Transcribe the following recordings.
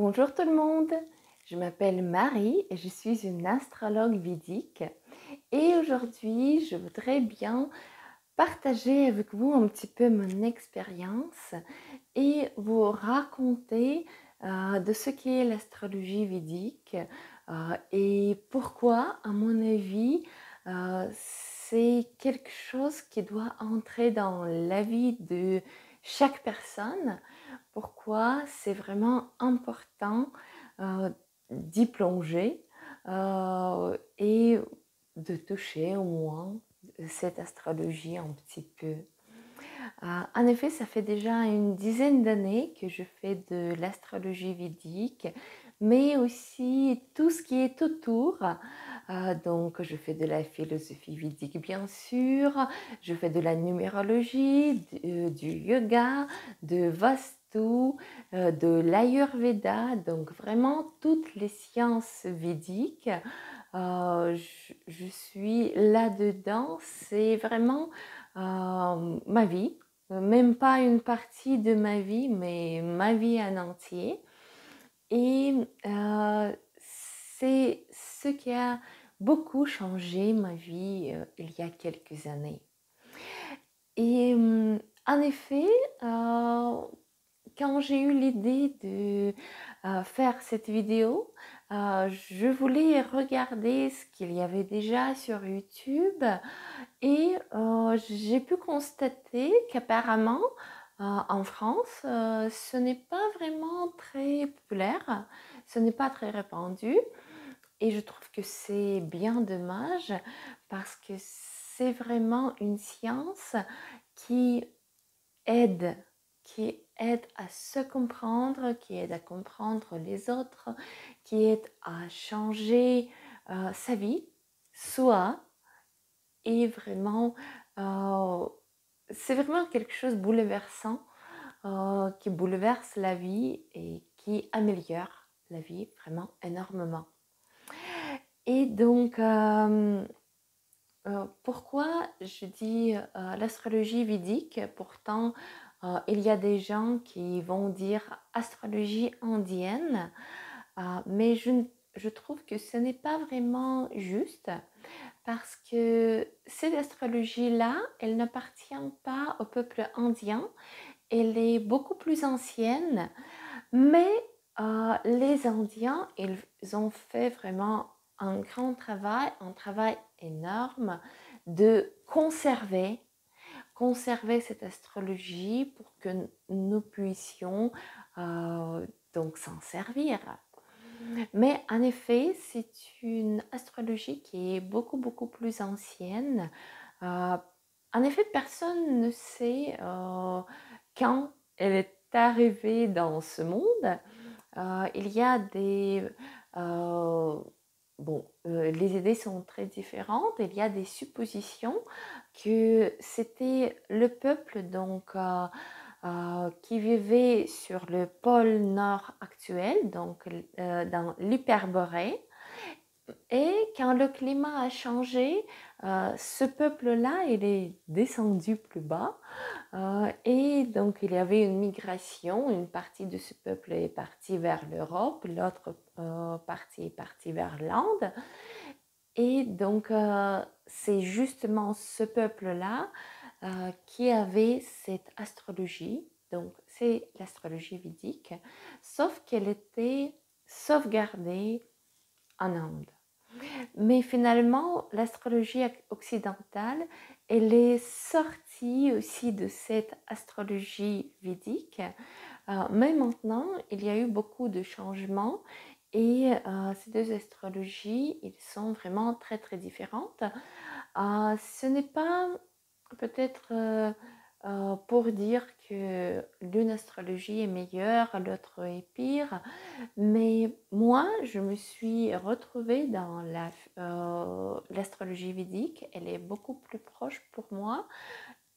Bonjour tout le monde, je m'appelle Marie et je suis une astrologue védique et aujourd'hui je voudrais bien partager avec vous un petit peu mon expérience et vous raconter de ce qu'est l'astrologie védique et pourquoi à mon avis c'est quelque chose qui doit entrer dans la vie de chaque personne. Pourquoi c'est vraiment important d'y plonger et de toucher au moins cette astrologie un petit peu. En effet, ça fait déjà une dizaine d'années que je fais de l'astrologie védique, mais aussi tout ce qui est autour. Donc, je fais de la philosophie védique, bien sûr, je fais de la numérologie, du yoga, de Vastu, de l'Ayurveda, donc vraiment toutes les sciences védiques. Je suis là-dedans, c'est vraiment ma vie, même pas une partie de ma vie, mais ma vie en entier. Et c'est ce qui a beaucoup changé ma vie il y a quelques années. Et en effet, quand j'ai eu l'idée de faire cette vidéo, je voulais regarder ce qu'il y avait déjà sur YouTube et j'ai pu constater qu'apparemment en France, ce n'est pas vraiment très populaire, ce n'est pas très répandu et je trouve que c'est bien dommage parce que c'est vraiment une science qui aide, qui aide à se comprendre, qui aide à comprendre les autres, qui aide à changer sa vie, soi, et vraiment, c'est vraiment quelque chose de bouleversant qui bouleverse la vie et qui améliore la vie vraiment énormément. Et donc, pourquoi je dis l'astrologie védique? Pourtant, il y a des gens qui vont dire astrologie indienne, mais je trouve que ce n'est pas vraiment juste parce que cette astrologie-là, elle n'appartient pas au peuple indien, elle est beaucoup plus ancienne, mais les Indiens, ils ont fait vraiment un grand travail, un travail énorme de conserver cette astrologie pour que nous puissions donc s'en servir. Mais en effet, c'est une astrologie qui est beaucoup plus ancienne. En effet, personne ne sait quand elle est arrivée dans ce monde. Il y a des... les idées sont très différentes. Il y a des suppositions que c'était le peuple donc, qui vivait sur le pôle nord actuel, donc dans l'Hyperborée. Et quand le climat a changé, ce peuple-là, il est descendu plus bas. Et donc, il y avait une migration. Une partie de ce peuple est partie vers l'Europe, l'autre partie est partie vers l'Inde. Et donc, c'est justement ce peuple-là qui avait cette astrologie. Donc, c'est l'astrologie védique, sauf qu'elle était sauvegardée en Inde. Mais finalement, l'astrologie occidentale, elle est sortie aussi de cette astrologie védique. Mais maintenant, il y a eu beaucoup de changements et ces deux astrologies, ils sont vraiment très différentes. Ce n'est pas peut-être pour dire que l'une astrologie est meilleure, l'autre est pire, mais moi, je me suis retrouvée dans l'astrologie védique. Elle est beaucoup plus proche pour moi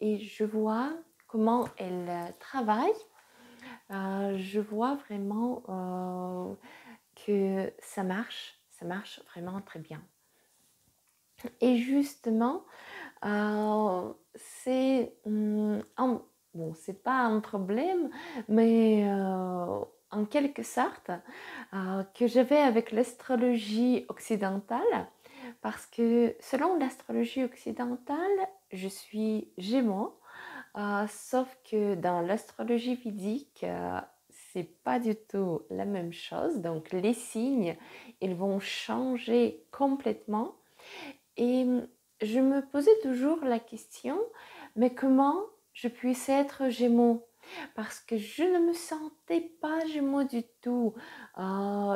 et je vois comment elle travaille. Je vois vraiment que ça marche vraiment très bien. Et justement, c'est bon, c'est pas un problème, mais en quelque sorte que j'avais avec l'astrologie occidentale, parce que selon l'astrologie occidentale, je suis Gémeaux, sauf que dans l'astrologie védique, c'est pas du tout la même chose. Donc les signes, ils vont changer complètement. Et je me posais toujours la question, mais comment je puisse être Gémeaux? Parce que je ne me sentais pas Gémeaux du tout.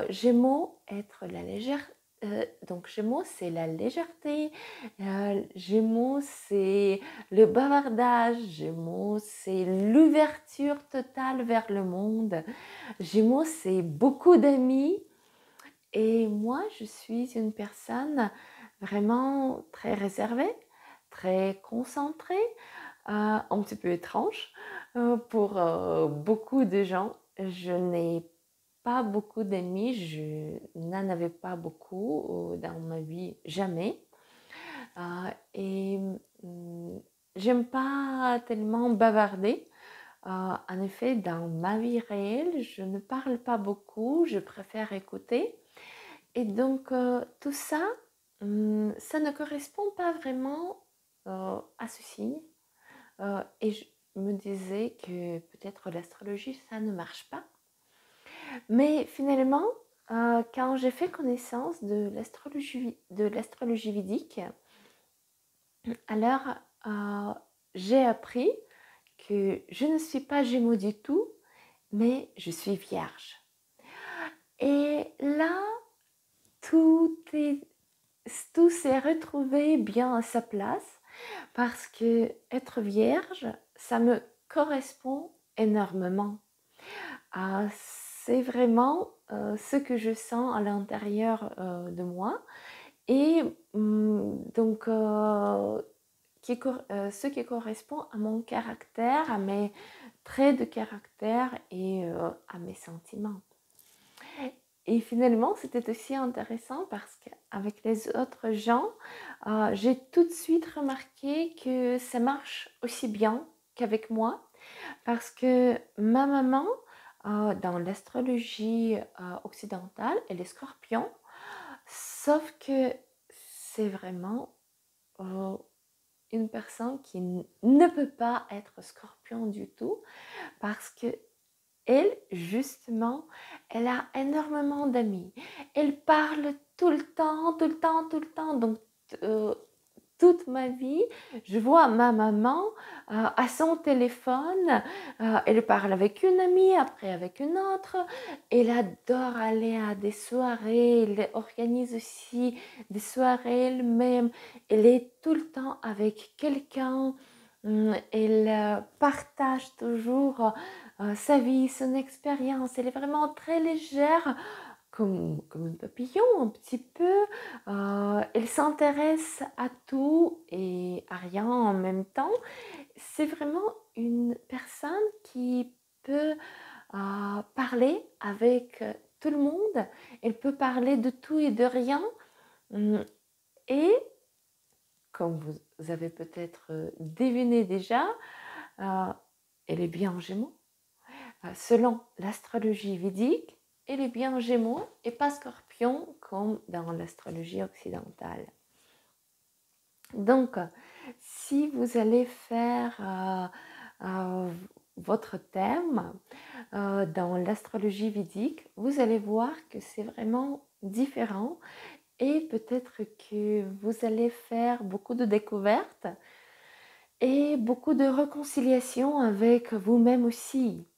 Gémeaux, être la légèreté. Donc Gémeaux, c'est la légèreté. Gémeaux, c'est le bavardage. Gémeaux, c'est l'ouverture totale vers le monde. Gémeaux, c'est beaucoup d'amis. Et moi, je suis une personne vraiment très réservée, très concentrée, un petit peu étrange pour beaucoup de gens. Je n'ai pas beaucoup d'amis, je n'en avais pas beaucoup dans ma vie, jamais. Et j'aime pas tellement bavarder. En effet, dans ma vie réelle, je ne parle pas beaucoup, je préfère écouter. Et donc, tout ça, ça ne correspond pas vraiment à ce signe. Et je me disais que peut-être l'astrologie, ça ne marche pas. Mais finalement, quand j'ai fait connaissance de l'astrologie védique, alors j'ai appris que je ne suis pas Gémeaux du tout, mais je suis Vierge. Et là, tout s'est retrouvé bien à sa place parce que être vierge, ça me correspond énormément. C'est vraiment ce que je sens à l'intérieur de moi et donc ce qui correspond à mon caractère, à mes traits de caractère et à mes sentiments. Et finalement, c'était aussi intéressant parce qu'avec les autres gens, j'ai tout de suite remarqué que ça marche aussi bien qu'avec moi. Parce que ma maman, dans l'astrologie occidentale, elle est scorpion. Sauf que c'est vraiment une personne qui ne peut pas être scorpion du tout. Parce que elle, justement, elle a énormément d'amis. Elle parle tout le temps, tout le temps, tout le temps. Donc, toute ma vie, je vois ma maman à son téléphone. Elle parle avec une amie, après avec une autre. Elle adore aller à des soirées. Elle organise aussi des soirées elle-même. Elle est tout le temps avec quelqu'un. Elle partage toujours sa vie, son expérience. Elle est vraiment très légère, comme un papillon un petit peu. Elle s'intéresse à tout et à rien en même temps. C'est vraiment une personne qui peut parler avec tout le monde. Elle peut parler de tout et de rien. Et comme vous avez peut-être deviné déjà, elle est bien en Gémeaux. Selon l'astrologie védique, elle est bien Gémeaux et pas Scorpion comme dans l'astrologie occidentale. Donc, si vous allez faire votre thème dans l'astrologie védique, vous allez voir que c'est vraiment différent et peut-être que vous allez faire beaucoup de découvertes et beaucoup de réconciliation avec vous-même aussi.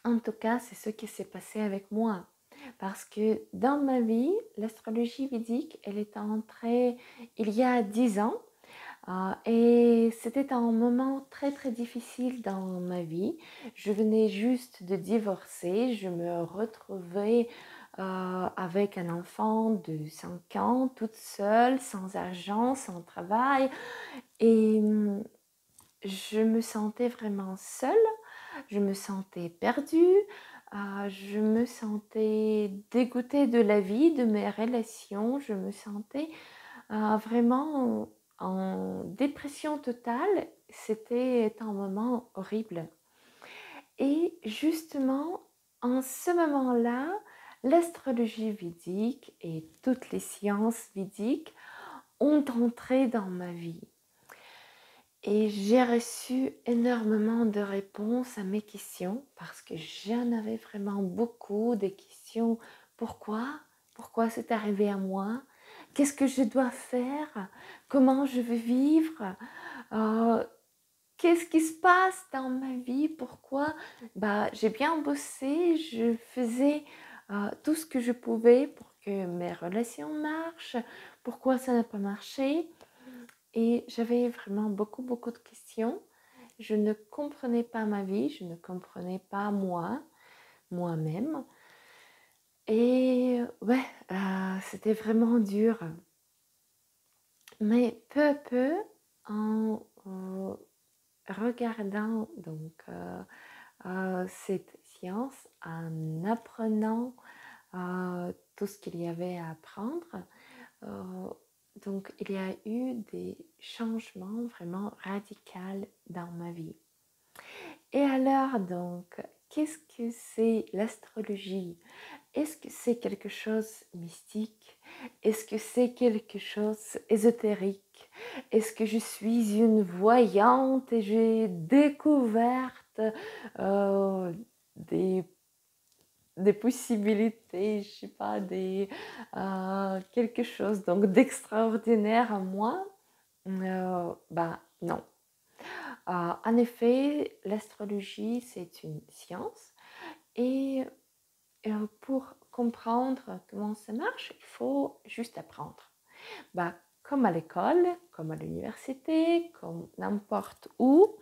En tout cas, c'est ce qui s'est passé avec moi. Parce que dans ma vie, l'astrologie védique, elle est entrée il y a 10 ans. Et c'était un moment très très difficile dans ma vie. Je venais juste de divorcer. Je me retrouvais avec un enfant de 5 ans, toute seule, sans argent, sans travail. Et je me sentais vraiment seule. Je me sentais perdue, je me sentais dégoûtée de la vie, de mes relations, je me sentais vraiment en dépression totale. C'était un moment horrible. Et justement, en ce moment-là, l'astrologie védique et toutes les sciences védiques ont entré dans ma vie. Et j'ai reçu énormément de réponses à mes questions parce que j'en avais vraiment beaucoup de questions. Pourquoi? Pourquoi c'est arrivé à moi? Qu'est-ce que je dois faire? Comment je vais vivre? Qu'est-ce qui se passe dans ma vie? Pourquoi? J'ai bien bossé, je faisais tout ce que je pouvais pour que mes relations marchent. Pourquoi ça n'a pas marché? Et j'avais vraiment beaucoup de questions. Je ne comprenais pas ma vie, je ne comprenais pas moi-même. Et ouais, c'était vraiment dur. Mais peu à peu, en regardant donc cette science, en apprenant tout ce qu'il y avait à apprendre, donc il y a eu des changements vraiment radicaux dans ma vie. Et alors donc, qu'est-ce que c'est l'astrologie? Est-ce que c'est quelque chose mystique? Est-ce que c'est quelque chose ésotérique? Est-ce que je suis une voyante et j'ai découvert des possibilités, je sais pas, quelque chose donc d'extraordinaire à moi? Non. En effet, l'astrologie, c'est une science et pour comprendre comment ça marche, il faut juste apprendre. Comme à l'école, comme à l'université, comme n'importe où.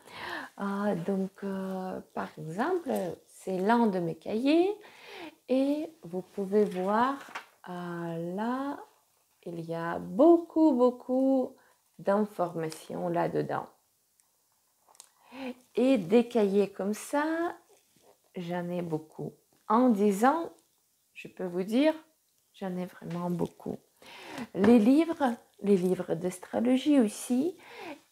Par exemple, c'est l'un de mes cahiers et vous pouvez voir là, il y a beaucoup d'informations là-dedans. Et des cahiers comme ça, j'en ai beaucoup. En 10 ans, je peux vous dire, j'en ai vraiment beaucoup. Les livres d'astrologie aussi.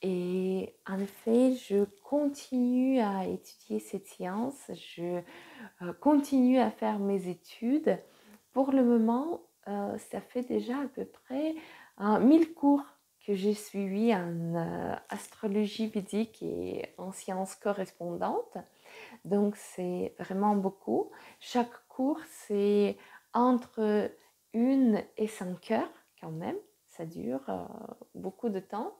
Et en effet, je continue à étudier cette science, je continue à faire mes études. Pour le moment, ça fait déjà à peu près 1000 cours que j'ai suivis en astrologie védique et en sciences correspondantes. Donc, c'est vraiment beaucoup. Chaque cours, c'est entre 1 et 5 heures quand même. Ça dure beaucoup de temps.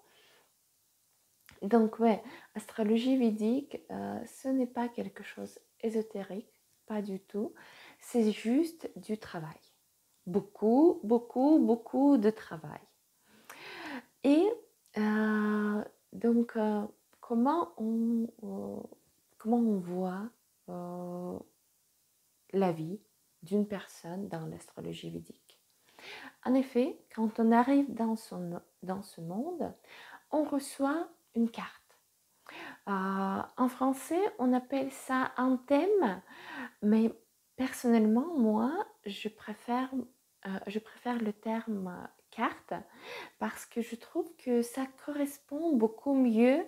Donc, ouais, astrologie védique, ce n'est pas quelque chose ésotérique, pas du tout. C'est juste du travail. Beaucoup de travail. Et comment on voit la vie d'une personne dans l'astrologie védique? En effet, quand on arrive dans ce monde, on reçoit une carte. En français, on appelle ça un thème, mais personnellement, moi, je préfère le terme carte parce que je trouve que ça correspond beaucoup mieux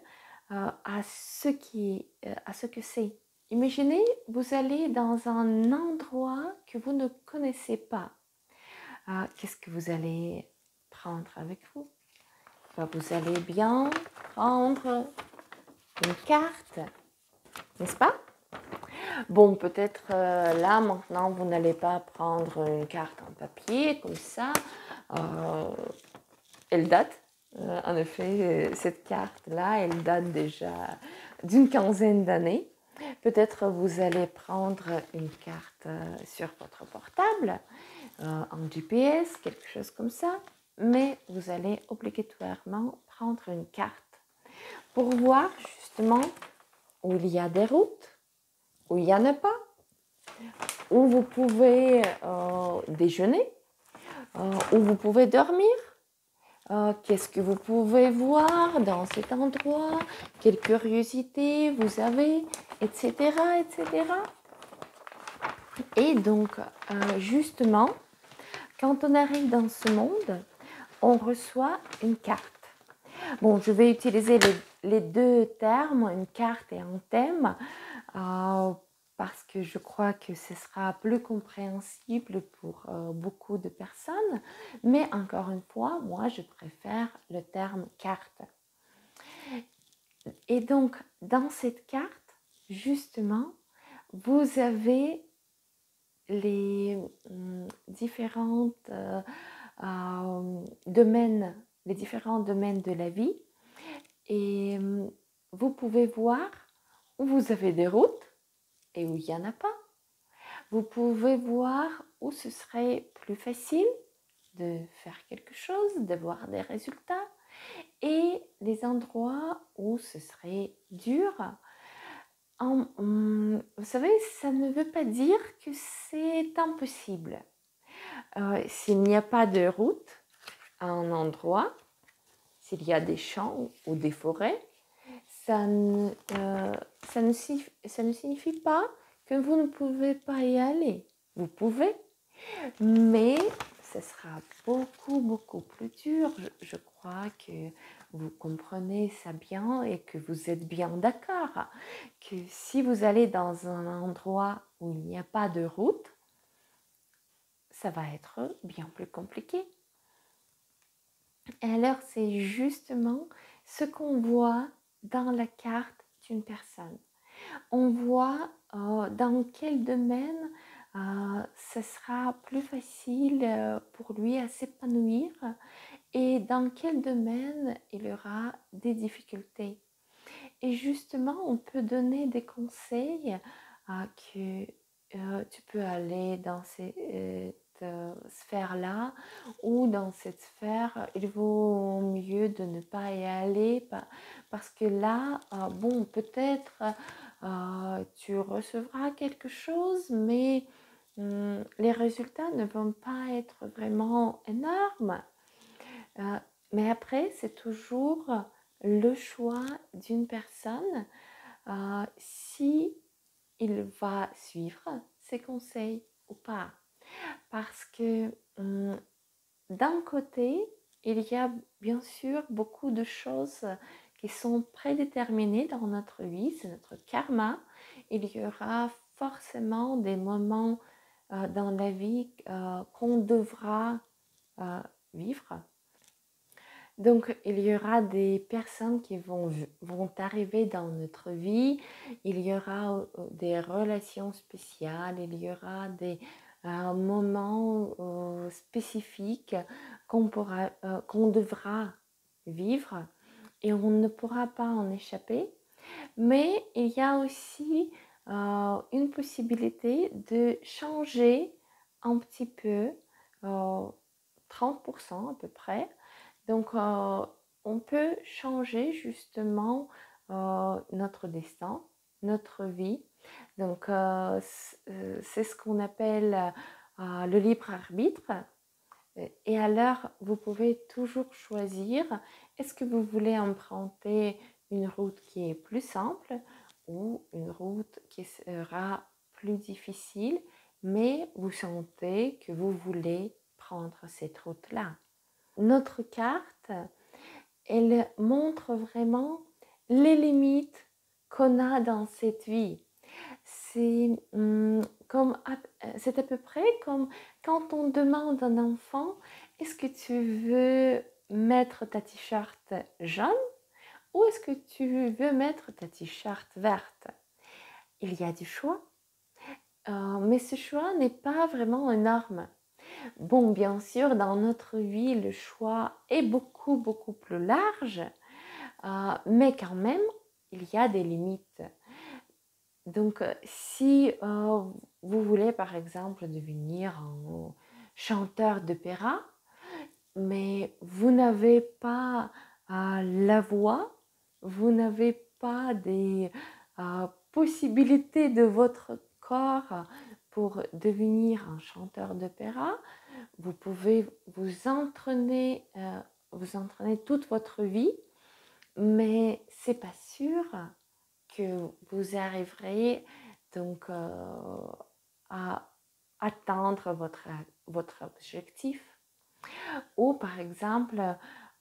à ce que c'est. Imaginez, vous allez dans un endroit que vous ne connaissez pas. Qu'est-ce que vous allez prendre avec vous? Vous allez bien prendre une carte, n'est-ce pas? Bon, peut-être là, maintenant, vous n'allez pas prendre une carte en papier comme ça. Elle date. En effet, cette carte-là, elle date déjà d'une quinzaine d'années. Peut-être vous allez prendre une carte sur votre portable, en GPS, quelque chose comme ça. Mais vous allez obligatoirement prendre une carte pour voir justement où il y a des routes, où il n'y en a pas, où vous pouvez déjeuner, où vous pouvez dormir, qu'est-ce que vous pouvez voir dans cet endroit, quelle curiosité vous avez, etc. etc. Et donc, justement, quand on arrive dans ce monde, on reçoit une carte. Bon, je vais utiliser les deux termes, une carte et un thème, parce que je crois que ce sera plus compréhensible pour beaucoup de personnes. Mais encore une fois, moi, je préfère le terme carte. Et donc, dans cette carte, justement, vous avez les différentes domaines, les différents domaines de la vie. Et vous pouvez voir où vous avez des routes et où il n'y en a pas. Vous pouvez voir où ce serait plus facile de faire quelque chose, d'avoir des résultats, et les endroits où ce serait dur. Vous savez, ça ne veut pas dire que c'est impossible. S'il n'y a pas de route à un endroit, s'il y a des champs ou des forêts, ça ne signifie pas que vous ne pouvez pas y aller. Vous pouvez, mais ce sera beaucoup plus dur. Je crois que vous comprenez ça bien et que vous êtes bien d'accord que si vous allez dans un endroit où il n'y a pas de route, ça va être bien plus compliqué. Et alors, c'est justement ce qu'on voit dans la carte d'une personne. On voit dans quel domaine ce sera plus facile pour lui à s'épanouir et dans quel domaine il aura des difficultés. Et justement, on peut donner des conseils que tu peux aller dans cette sphère-là ou dans cette sphère, il vaut mieux de ne pas y aller parce que là, bon, peut-être tu recevras quelque chose, mais les résultats ne vont pas être vraiment énormes. Mais après, c'est toujours le choix d'une personne si il va suivre ses conseils ou pas. Parce que d'un côté, il y a bien sûr beaucoup de choses qui sont prédéterminées dans notre vie, c'est notre karma. Il y aura forcément des moments dans la vie qu'on devra vivre. Donc, il y aura des personnes qui vont arriver dans notre vie, il y aura des relations spéciales, il y aura des moments spécifiques qu'on devra vivre et on ne pourra pas en échapper. Mais il y a aussi une possibilité de changer un petit peu, 30% à peu près. Donc, on peut changer justement notre destin, notre vie. Donc, c'est ce qu'on appelle le libre arbitre. Et alors, vous pouvez toujours choisir, est-ce que vous voulez emprunter une route qui est plus simple ou une route qui sera plus difficile, mais vous sentez que vous voulez prendre cette route-là. Notre carte, elle montre vraiment les limites qu'on a dans cette vie. C'est à peu près comme quand on demande à un enfant, est-ce que tu veux mettre ta t-shirt jaune ou est-ce que tu veux mettre ta t-shirt verte? Il y a du choix, mais ce choix n'est pas vraiment énorme. Bon, bien sûr, dans notre vie, le choix est beaucoup plus large, mais quand même, il y a des limites. Donc, si vous voulez, par exemple, devenir un chanteur d'opéra, mais vous n'avez pas la voix, vous n'avez pas des possibilités de votre corps pour devenir un chanteur d'opéra, vous pouvez vous entraîner toute votre vie, mais c'est pas sûr que vous arriverez donc à atteindre votre objectif. Ou par exemple,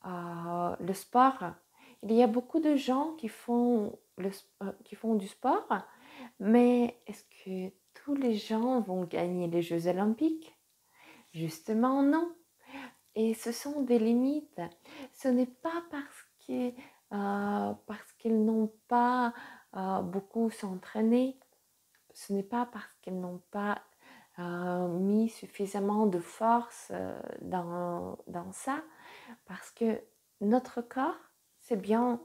le sport. Il y a beaucoup de gens qui font du sport, Mais est-ce que tous les gens vont gagner les Jeux olympiques? Justement, non. Et ce sont des limites. Ce n'est pas parce qu'ils n'ont pas beaucoup s'entraîné. Ce n'est pas parce qu'ils n'ont pas mis suffisamment de force dans ça. Parce que notre corps, c'est bien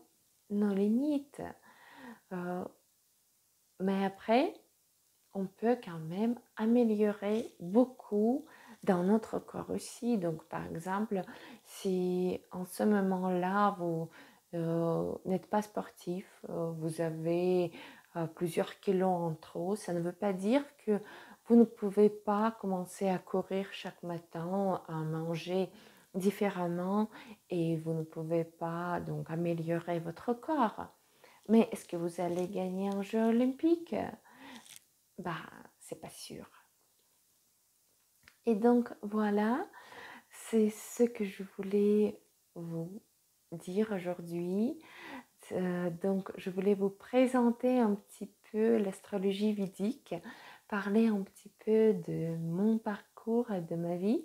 nos limites. Mais après, on peut quand même améliorer beaucoup dans notre corps aussi. Donc, par exemple, si en ce moment-là, vous n'êtes pas sportif, vous avez plusieurs kilos en trop, ça ne veut pas dire que vous ne pouvez pas commencer à courir chaque matin, à manger différemment et vous ne pouvez pas donc améliorer votre corps. Mais est-ce que vous allez gagner un jeu olympique? Bah, c'est pas sûr. Et donc voilà, c'est ce que je voulais vous dire aujourd'hui. Donc je voulais vous présenter un petit peu l'astrologie védique, parler un petit peu de mon parcours et de ma vie.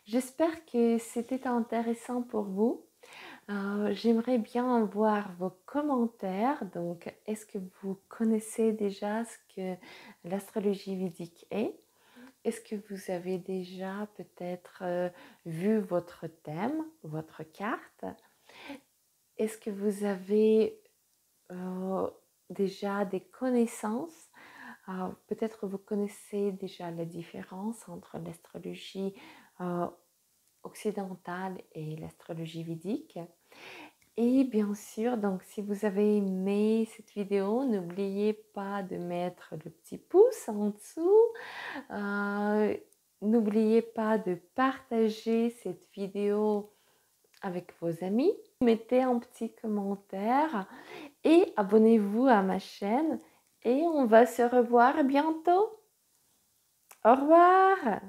J'espère que c'était intéressant pour vous. J'aimerais bien voir vos commentaires. Donc, est-ce que vous connaissez déjà ce que l'astrologie védique est? Est-ce que vous avez déjà peut-être vu votre thème, votre carte? Est-ce que vous avez déjà des connaissances? Peut-être vous connaissez déjà la différence entre l'astrologie occidentale et l'astrologie védique. Et bien sûr, donc si vous avez aimé cette vidéo, n'oubliez pas de mettre le petit pouce en dessous. N'oubliez pas de partager cette vidéo avec vos amis. Mettez un petit commentaire et abonnez-vous à ma chaîne. Et on va se revoir bientôt. Au revoir!